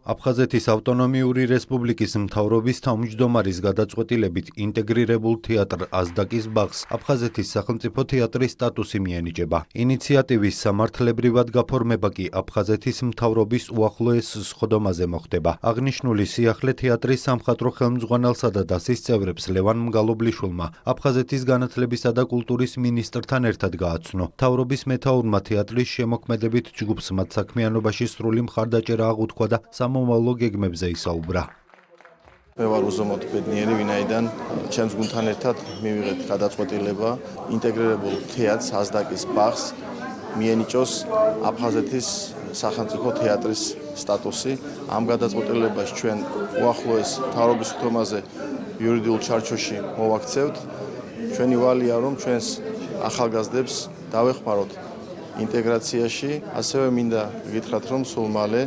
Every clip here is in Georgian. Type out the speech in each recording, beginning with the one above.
აფხაზეთის ავტონომიური რესპუბლიკის მთავრობის თავმჯდომარის გადაწყვეტილებით ინტეგრირებულ თეატრ აზდაკის ბაღს აფხაზეთის სახელმწიფო თეატრის სტატუსი მიენიჭება. ინიციატივის სამართლებრივად გაფორმება კი აფხაზეთის მთავრობის უახლოეს სხდომაზე მოხდება. აღნიშნული სიახლე თეატრის სამხატვრო ხელმძღვანელსა და დასის წევრებს ლევან მგალობლიშვილმა აფხაზეთის განათლებისა და კულტურის მინისტრთან ერთად გააცნო. მთავრობის მეთაურმა თეატრის შემოქმედებით ჯგუფს მათ საქმიანობაში სრული მხარდაჭერა აღუთქვა და მომავლო გეგმებზე ისაუბრა. მე ვარ უზომოდ ბედნიერი, ვინაიდან ჩემს გუნდთან ერთად მივიღეთ გადაწყვეტილება ინტეგრირებულ თეატრს აზდაკის ბაღს მიენიჭოს აფხაზეთის სახელმწიფო თეატრის სტატუსი. ამ გადაწყვეტილებას ჩვენ უახლოეს მთავრობის სხდომაზე იურიდიულ ჩარჩოში მოვაქცევთ. ჩვენი ვალია რომ ჩვენს ახალგაზრდებს დავეხმაროთ ინტეგრაციაში, ასევე მინდა გითხრათ რომ სულ მალე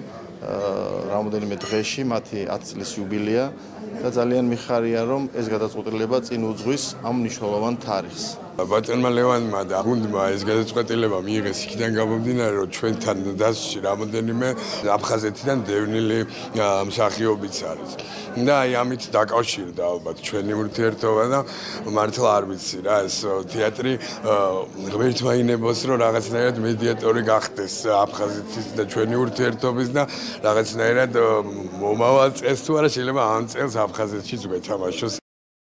რამოდენიმე დღეში მათი 10 წლის იუბილეა და ძალიან მიხარია რომ ეს გადაწყვეტილება წინ უძღვის ამ მნიშვნელოვან თარიღს. ბატონმა ლევანმა და გუნდმა ეს გადაწყვეტილება მიიღეს იქიდან გამომდინარე რომ ჩვენთან დასში რამოდენიმე აფხაზეთიდან დევნილი მსახიობიც არის. და აი ამით დაკავშირდა ალბათ ჩვენი ურთიერთობა და მართლა არ ვიცი რა ეს თეატრი ღმერთმაინებოს რომ რაღაცნაირად მედიატორი გახდეს აფხაზეთის და ჩვენი ურთიერთობის და რაღაცნაირად მომავალ წელს თუ არა შეიძლება ამ წელს აფხაზეთშიც გვეთამაშოს.